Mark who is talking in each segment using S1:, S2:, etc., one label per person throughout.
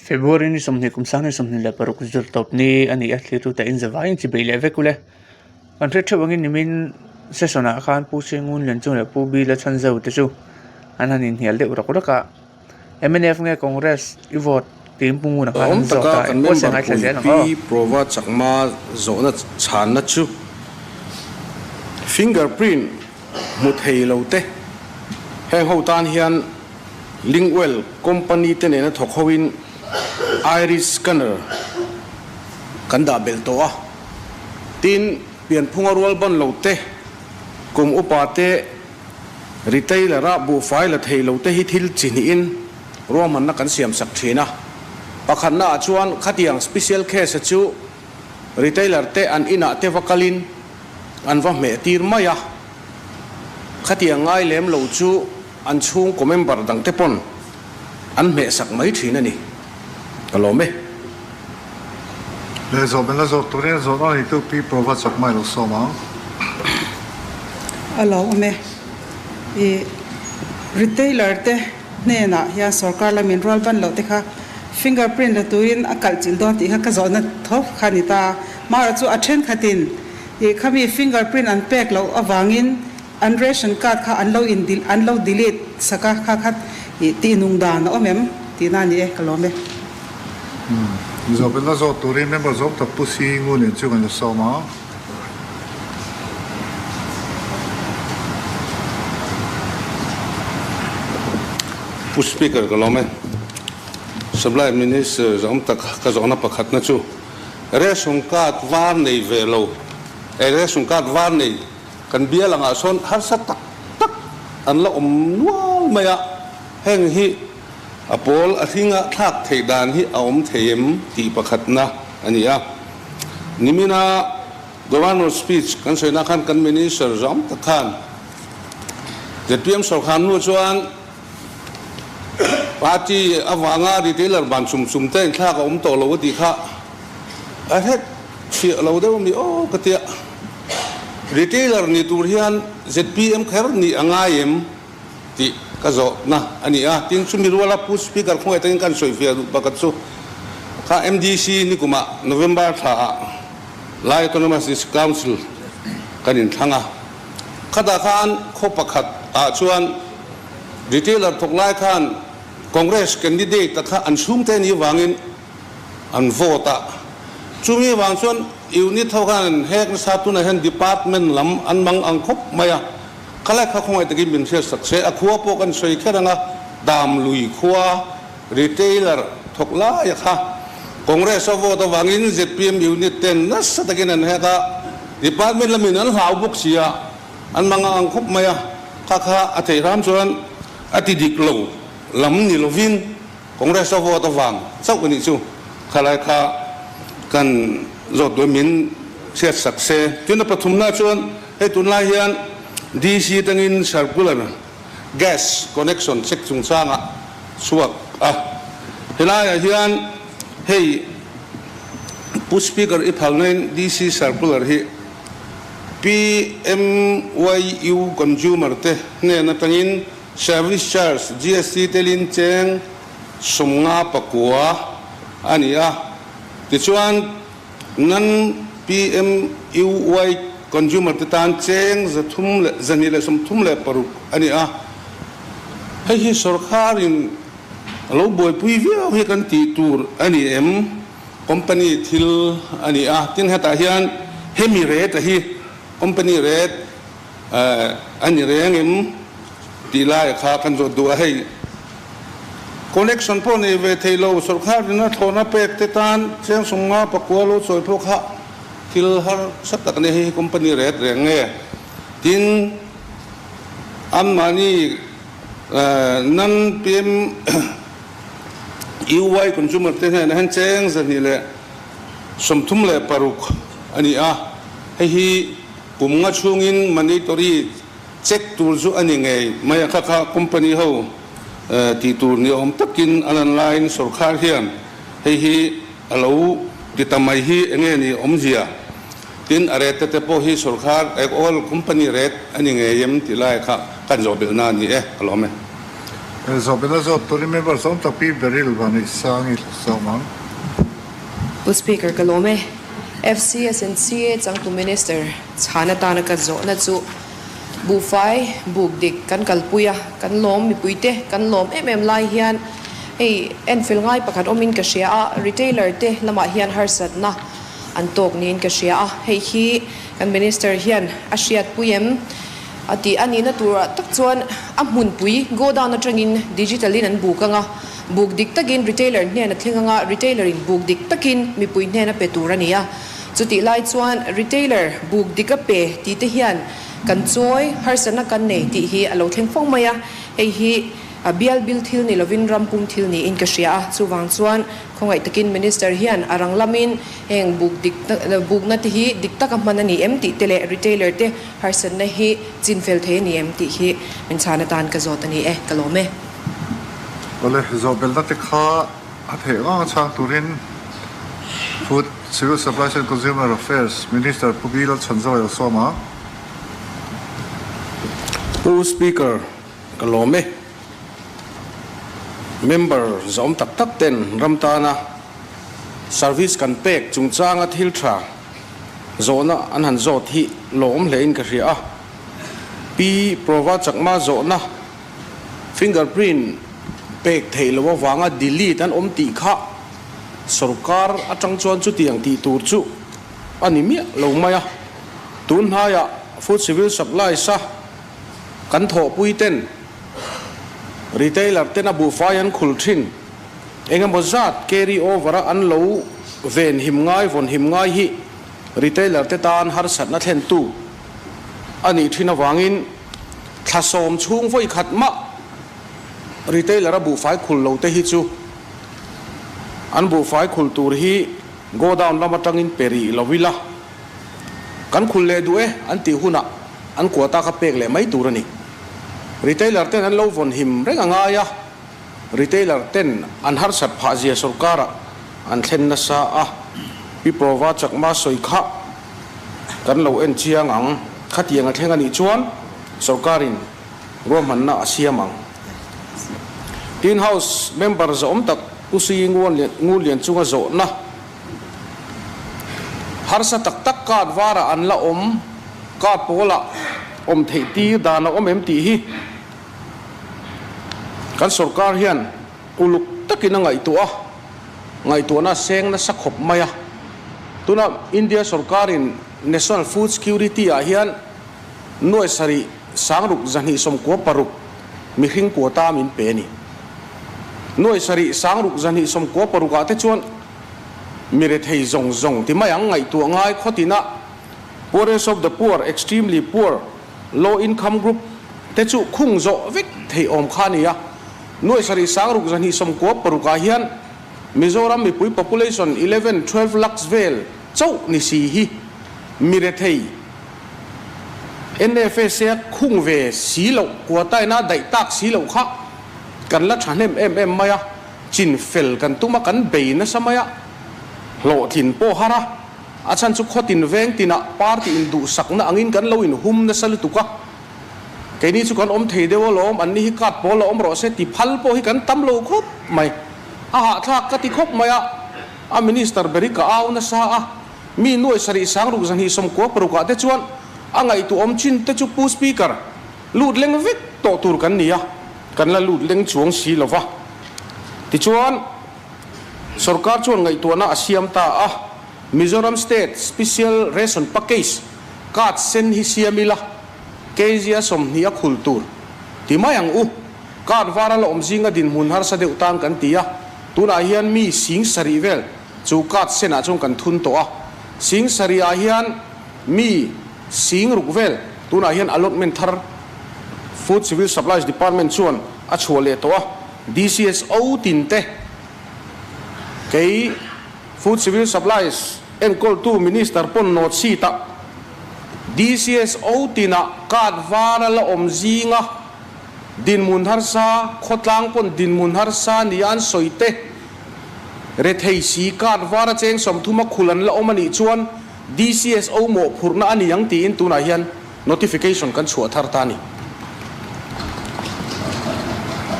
S1: Februari ni somni kumsani somni la paruk zur top ni ani atli tu ta in zawai chi beile vekule an re thawangin nimin sesona khan pu C.Ngunlianchunga pu B.Lalchhanzova te chu anan hial de urak MNF nge congress i vote tim punguna khan zota
S2: ko sengai thazen pi prova chakma zona chan na chu fingerprint mu thei lote heng ho tan hian Lingwell company te ne na thokhoin iris scanner kanda beltoa tin pian phungarwal ban lote kum upate retailer ra bu file thei lote hi thil chini in roman na kan siam sak thina pakhanna chuan khatiang special case chu retailer te an ina te vakalin an va me tir maya khatiang ngai lem lo chu an chung ko member dang te pon an me sak mai thina ni kalome
S3: le zo ben la zo toren zo na ni tu pi prova sak mai lo so ma
S4: alo me e retailer te ne na ya sarkar la min rol ban lo te kha fingerprint la tuin akal chil don ti kha ka zo na thop khani ta mara chu a then khatin e khami fingerprint an pek lo awangin an ration card kha an lo delete saka kha khat e ti nung da na omem ti na ni e kalome
S3: zo ben la zo toren member zo ta pu C.Ngunlianchunga lo so ma
S2: speaker kalome supply minister zom tak ka zona pakhat na chu ration card war nei velo ration card war nei kan bia langa son har sa tak an la nual maya heng hi apol athinga thak theidan hi aom theim ti pakhat na ania nimina governor speech kan soina khan kan minister zom tak khan JPM sarkhan nu chuan party awanga retailer ban sum te thla ka to lo ti kha a het chi lo de mi o katia retailer ni tur hian ZPM kher ni angaim ti ka zo na ani a tin chumi ruala pu speaker khoi ten kan soifia bakat chu kha MDC ni kuma November tha lai autonomous council kanin thanga khada khan khopakhat a chuan retailer thoklai khan Congress candidate ta kha an sum te ni wangin an vota chumi wang chuan unit thokan hek sa tu na hen department lam an mang ang khop maya khala kha khoi ta gi min se sakse a khuwa po kan soi kheranga dam lui khuwa retailer thokla ya kha Congress of vota wangin ZPM unit 10 nas ta gin an heka department lam an hau buk sia an mang ang khop maya kha athei ram chuan ati diklo lam ni lovin Congress of vota wang chau ni chu khala kha kan zot do min set sakse tuna pathumna chuan he tunla hian DC tangin circular gas connection check chung changa suak helaya hian hey push speaker iphalnain DC circular hi PMYU consumer te ne na tangin service charge GST telin cheng somnga pakua ania tichuan nan PMUY consumer tan cheng zathum le zanile som thum le paru ania hi sarkarin lo boy puivia hi kan ti tur ani em company thil ania tin hata hian hemi rate hi company rate ani rengem tilai kha kan zo du hai connection po ni ve thelo sarkar na thona pek te tan cheng sunga pakwalo choi pho kha til har satak ne hi company red renge tin amani nan pm UI consumer te na han cheng zani le somthum le paruk ani a hi kumnga chungin mandatory check tool zu ani ngai maya kha company ho ti tur ni om takin anan line sarkar hian hi alo ti tamai hi enge ni om zia tin arete te po hi sarkar all company red ani ngai yem ti lai kha kan zo bel na ni alome
S3: Isabella zo to remember som tapi beril bani sangi somang.
S5: Bu Speaker Kalome, FCS and CA Changtu Minister, Chana Tanaka Zo na chu bu fai buk dik kan kalpuya kan lom mi puite kan lom lai hian ei en fil ngai pakhat omin ka sia a retailer te lama hian harsat na an tok nin ka sia a hei hi kan minister hian asiat puyem ati ani na tura tak chuan a hmun pui go down atangin digitalin an bukanga buk dik takin retailer hne na thlinganga retailer in buk dik takin mi pui hne na petura nia chuti lai chuan retailer buk dika pe ti te hian kan choi harsana kan nei ti hi alo thleng phong maya hei hi bial bil thil ni lovin ram pum thil ni in ka sia chuwang chuan khongai takin minister hian arang lamin heng buk na ti hi dikta ka manani MT tele retailer te harsan na hi chinfel the ni MT hi min chana tan ka zot ani kalome
S3: Ole Isabella te kha athe nga chang turin Food Civil Supplies and Consumer Affairs Minister B.Lalchhanzova soma.
S2: Speaker Kalome Member Zom Tak Tak Ten Ramtana Service Kan Pek Chung Changa Thiltra Zona Anhan Zot Hi Lom Lein Karia Pi Prova Chakma Zona Fingerprint Pek Thailawa Wanga Delete An Ti Kha Sarkar Atang Chuan Chu Tiang Ti Tur Chu Animia Lomaya Tun Haya Food Civil Supply Sa Kan tho pui ten retailer ten abu fayan khulthin engam bozat carry over an lo ven himngai von himngai hi retailer te tan har sat na thlen tu ani thina wangin thlasom chung voi khatma retailer abu fai khul lo te hi chu an bu fai khul tur hi go down lama tangin peri lovila kan khul le du an ti huna an kwata ka pek le mai turani retailer ten an lo von him renga ngaya retailer ten an har sat pha zia sarkara an thlen na sa a pi prova chakma soi kha kan lo en chiang ang khatiang a thlenga ni chuan sarkarin rom han na asiamang tin house member zom tak C.Ngunlianchunga zo na har sa tak tak ka wara an la ka pola thei ti dana MT hi kan sarkar hian uluk takina ngai tu na seng na sakhop maya tuna India sarkarin National Food Security a hian noi sari sangruk zani som ko paruk mi hring ko ta min pe ni noi sari sangruk zani som ko paruka te chuan mire thei zong ti mayang ngai tu ngai khotina poorest of the poor extremely poor low income group te chu khung zo vek thei om khania noi sari sangruk zani som ko paruka hian Mizoram mi pui population 11-12 lakhs vel chau ni si hi mire thei NF se khung ve si lo kwa tai na dai tak si lo kha kan la thanem maya chin fel kan tuma kan be na samaya lo thin po hara achan chu khotin veng tina party in du sakna angin kan lo in hum na sal tuka keini chu kan om thei dewo lom an ni hi kat po lo om ro se ti phal po hi kan tam lo khop mai a ha thak ka ti khop maya a minister berika aw na sa a mi noi sari sang ru zan hi som ko paruka te chuan angai tu om chin te chu pu speaker lut leng vek to tur kan nia kan la lut leng chuang si lova ti chuan sarkar chuan ngai tu na asiam ta a Mizoram State Special Ration Package kat sen hi siamila kezia som nia khultur ti mayang u kat vara la om zinga din mun har sa de utang kan tia tuna hian mi sing sari vel chu kat sena chung kan thun to a sing sari a hian mi sing ruk vel tuna hian allotment thar Food Civil Supplies Department chuan a chhole to a DCSO tinte kei Food Civil Supplies and call to Minister pon not sita DCSO tina kat vara la om zinga din mun har sa khotlang pon din mun har sa nian soite re thei si kat vara cheng som thuma khulan la omani chuan DCSO mo phurna ani yang ti in tuna hian notification kan chhuat thar ta ni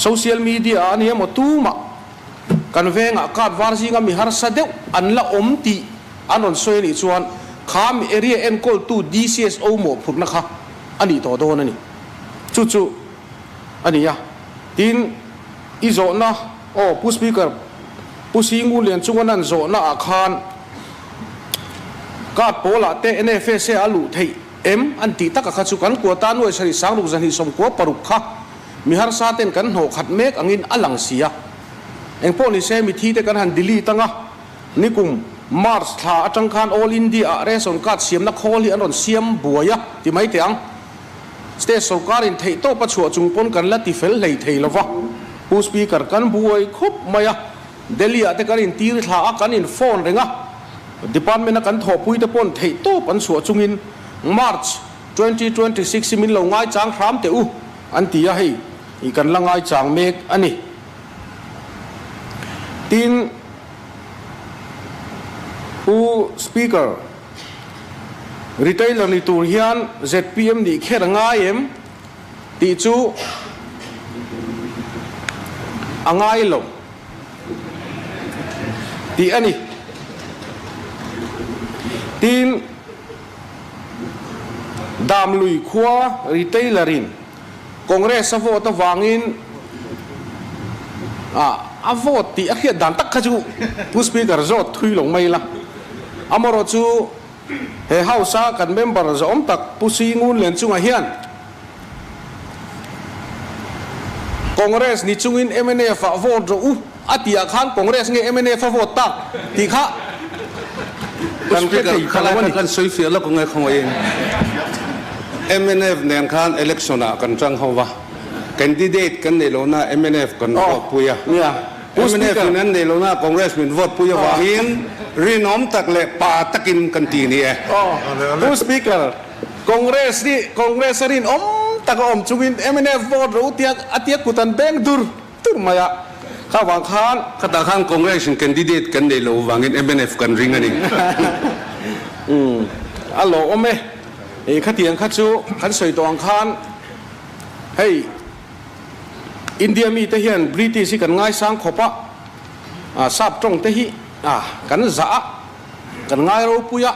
S6: social media anh em một tu mà cần về ngã cát var gì ngắm mi har sa đeo anh là ti anh on xoay đi chuan khám area encol tu DCSO mo phuk na kha anh to do na ni chu chu anh ya tin izo na pu speaker pu C.Ngunlianchunga nan zo na akhan cát pola te NF se alu thei em anh ti taka kha chu kan ko ta nuai sari sang lu zan hi som ko paruk kha mi har sa ten kan ho khat mek angin alang sia eng po ni se mi thi te kan han Delhi tanga nikum March tha atang khan all India reson kat siam na khol hi anon siam buaya ti mai te ang state sarkar in thei to pa chua chung pon kan la ti fel lei thei lova pu speaker kan buai khup maya Delhi ate kan in tir tha kan in phone renga department na kan tho pui te pon thei to pan chua chungin March 2026 min lo ngai chang kham te u an ti ya hei I kan la ngai chang mek ani tin pu speaker retailer ni tur hian ZPM ni kher ngai em ti chu angai lo ti ani tin dam lui khwa retailerin congress vote ta wangin a vote ti a khiat dan tak khaju pu speaker zot thui long mai la amaro chu he house kan member zom tak pu C.Ngunlianchunga hian congress ni chungin MNF vote ro u atia khan congress nge MNF vote tak ti kha
S2: kan speaker kan soi fi la ko ngai khoi MNF nen khan election a kan chang hawa candidate kan ne lo na MNF kan vote puya MNF nan ne lo na congress min vote puya wangin rinom tak le pa takin kan ti ni
S6: pu speaker congress rin tak om chungin MNF vote ro tiak atiak kutan bank dur maya kha wang khan
S2: kata khan congress candidate kan ne lo wangin MNF kan ring ani
S6: alo ome e khatiang khachu kan soi tong khan hey India mi te hian British kan ngai sang khopa sap tong te hi kan za kan ngai ro puya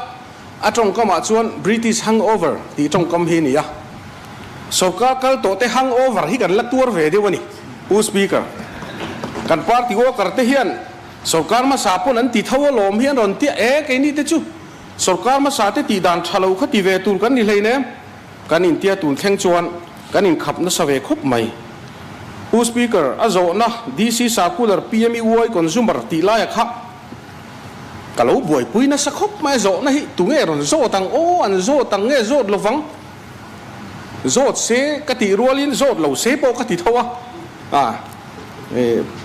S6: atong kama chuan British hangover ti tong kam hi ni ya sarkar kal to te hangover hi kan la tur ve dewani pu speaker kan party worker te hian sarkar ma sapon an ti thaw lom hian ron ti ke ni te chu sarkar ma sa te ti dan thalo khati ve tur kan ni hleine kan in tia tun theng chuan kan in khap na save khop mai pu speaker azo na DC circular PME woi consumer ti la ya kha kalau buai pui na sakhop mai zo na hi tu nge ron zo tang an zo tang nge zo lovang zo se kati rolin zo lo se po kati thawa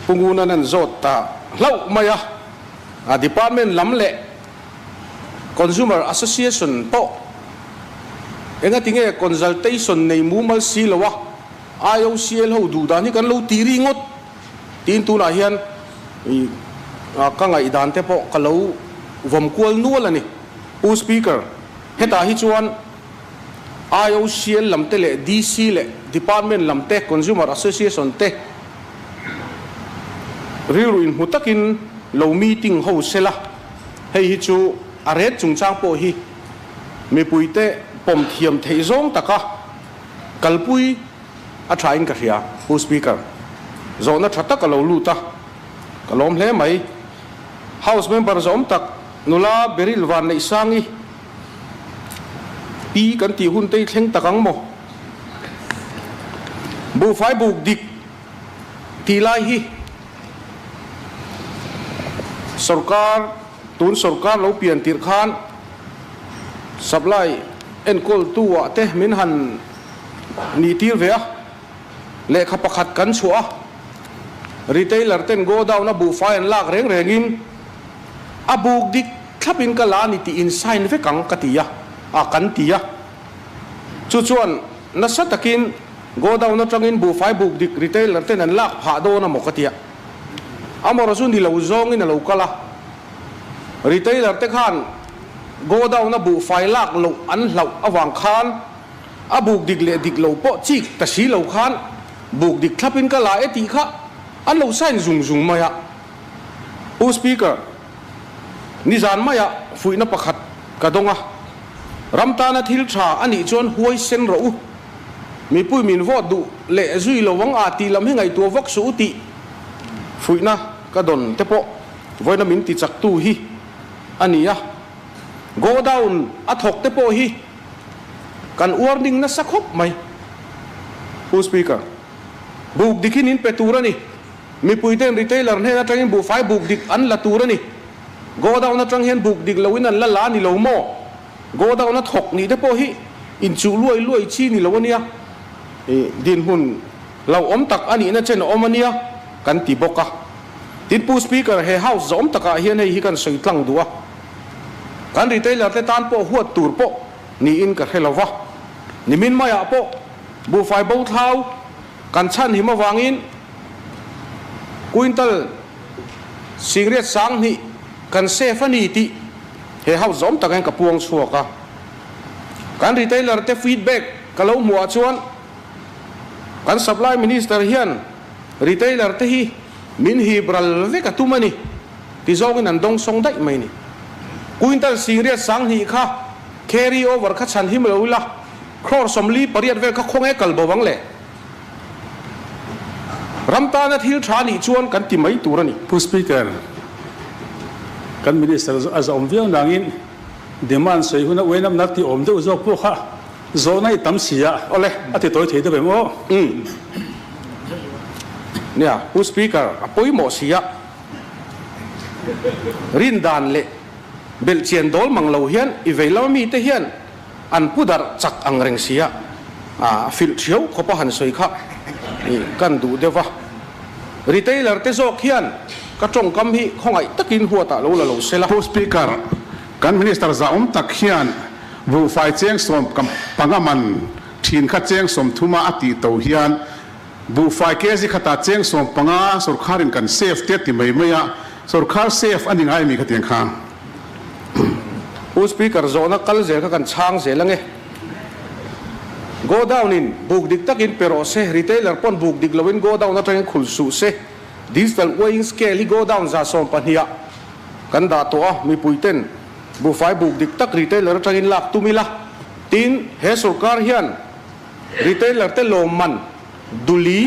S6: punguna nan zo ta lau maya department lam le consumer association po enga tinge consultation nei mu mal si lawa IOCL ho du dan hi kan lo tiri ngot tin tu na hian ka ngai dan te po ka lo vom kual nual ani pu speaker heta hi chuan IOCL lamte le DC le department lamte consumer association te riruin hutakin lo meeting ho sela hei hi chu aret chungchang po hi mi puite pom thiam thei zong taka kalpui a thain ka hria pu speaker zona thata ka lo luta kalom hle mai house member zom tak nula beril wan nei sangi pi kan ti hun tei thleng takang mo bu fai buk dik ti lai hi sarkar tun sarkar lo pian tir khan supply encol tu wa te min han ni tir ve le kha pakhat kan chua retailer ten go down na bu fai an lak reng rengin abuk dik thlapin ka la ni ti in sign ve kang katia kan tia chu chuan na satakin go down na tangin bu fai buk dik retailer ten an lak pha do na mo katia amora su ni lo zong in lo kala retailer te khan go down na bu fai lak lo an hlau awang khan abuk dik le dik lo po chik ta si lo khan บุกดิกทับอินก็หลายตีค่ะอันเราใส่ซุงมาอะอุสปีกเกอร์นิจานมาอะฟุยนับประคัดกระดงอะรำตานาทิลชาอันนี้จวนหวยเซนรู้มีปุ้ยมินวอดดูเละซุยระวังอาตีลำให้ไงตัววักสูติฟุยนะกระดนเตปะไว้น้ำมินติจักตู้ฮีอันนี้อะโกดาวน์อัฐกเตปะฮีกันวอร์นิ่งนะสักคบไหมผู้สปีกเกอร์บุกดิกินินเปตูระนี่มีปุยเต้นรีเทลเลอร์เนี่ยนะจังเห็นบุกไฟบุกดิกอันละตูระนี่โกดาวน์นะจังเห็นบุกดิกเลวินันละล้านี่เลวโม่โกดาวน์นะถกนี่เตปะฮีอินจูลุยชีนี่เลวเนี่ยดินหุ่นเราอมตักอันนี้นะเช่นอมอันเนี้ยกันตีบกะติดผู้สปีกเกอร์เฮเฮาส์อมตักเฮียนให้ฮิกันสวยตั้งดัวกันรีเทลเลอร์เตตานโปหัวตูร์โปนี่อินกับเฮลวะนี่มินมายาโปบุไฟบูเท้ากันชันหิมะวางอินกุอินเตลสิงเรียสังนี่กันเซฟนีติเฮเฮาส์อมตักเองกับพวงชัวกะกันรีเทลเลอร์เตฟีดแบ็กกับเราหัวชวนกันซัพพลายมินิสเตอร์เฮียนรีเทลเลอร์เตฮีมินฮีบรัลเวกตุมันนี่ที่จงนันดงสงได้ไหมนี่กุอินเตลสิงเรียสังนี่ค่ะแครีโอเวอร์ขัดชันหิมะอุละครอสมลีปริยัติเวกคงเอกลบวังเล่รำตานาทิลชานีชวนกันติไม่ตัวนี่
S7: ผู้สปีกเกอร์กันมินิสเตอร์อาจจะอมเวียงนางอินเดมันสวยหุ่นเวนับนักที่อมเดือดจบพวกข้าโซนให้ตั้มเสียอะไรอาทิตย์ตัวเทียดไปมั้ง
S6: เนี่ยผู้สปีกเกอร์ปุยหมอเสียรินดานเล่เบลเชียนดอลมังเลวเฮียนอีเวลามีเตเฮียนอันผู้ดาร์จักอังเริงเสียฟิลเชียวขบหันสวยค่ะกันดูเดี๋ยววะรีเทลเลอร์เตโซเฮียนกระจงกำฮีของไอ้ตะกินหัวตาลูละลูเซล่า
S7: ผู้สปีกเกอร์กันมินิสเตอร์จะอมตักเฮียนบุไฟเจียงสมกับปังมันทีนขัดเจียงสมทุมาอติโตเฮียนบุไฟเกจิขัดเจียงสมปังสุรคารินกันเซฟเตียติไม่ไม่ยะสุรคาเซฟอันนี้ไงมีขัดเตียงข้าง
S6: ผู้สปีกเกอร์โซนักกัลเซกันช่างเสียลังเงโกดาวนินบุกดิกตักินเปโรเซรีเทลเลอร์ปอนบุกดิกลวินโกดาวนัทเรงขุลสูเซดิจิทัลเวอิงสเกลิโกดาวน์จะส่งปัญญากันดาตัวมีปุยเต้นบุไฟบุกดิกตักรีเทลเลอร์จักินลักตุมิละตีนเฮสุการเฮียนรีเทลเลอร์เตโลมันดุลี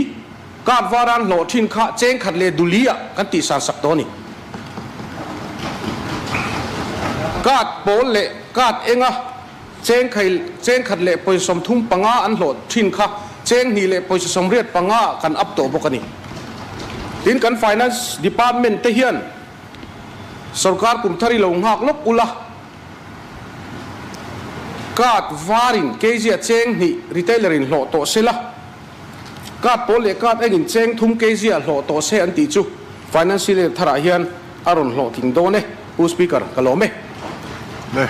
S6: กาดวารันโหลทินข้าเจงขัดเลดุลีอ่ะกันติสารสักตัวนี่กาดโปลเละกาดเองอะเจงขัดเละไปสมทุ่มปังอาอันโหลดทินค่ะเจงนี่เละไปสมเรียดปังอากันอัพโตบกันนี่ดินกัน Finance Department เทียนสรการกลุ่มทาริลงหักลบอุละกาดวารินเกจิเจงนี่รีเทลเลอรินโหลโตเซละกาดโปลเละกาดเองเจงทุ่มเกจิโหลโตเซอันติจู Finance เลทาราเฮียนอารอนโหลทิ้งโดเน่ผู้สปีกเกอร์กะโลเม
S3: เด้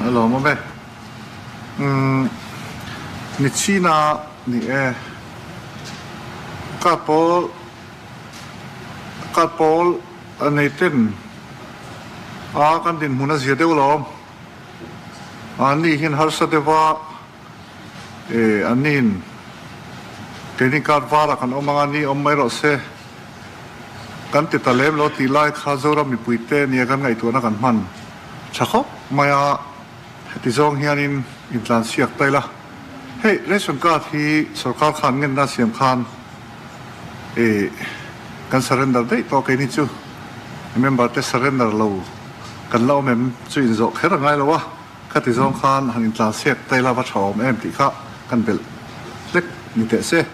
S3: ฮัลโหลมาเบ้นิชินานี่กาโปลอันนี้เต้นกันดินมุนัสเยเดวลอมอันนี้เห็นฮาร์สเดว่าอันนี้เทนิการวาระกันอมังอันนี้ไม่รอเซกันติดตะเล็มรถตีไล่ข้าโซรามีปุยเต้เนี่ยกันไงตัวนักกันมันชักเขาไม่ที่จงเฮียนินอินทรานเสียกไปละเฮ้ยเรื่องการที่สรการขันเงินน่าเสียมขันกัน surrender ได้ตัวแค่นี้จูเมมเบอร์เต surrender เรากันเราเมมจูอินโซแค่ไงแล้ววะแค่ที่จงขันหันอินทรานเสียกไปละว่าชอบเอ็มติค่ะกันเป็นเล็กนิดเดียว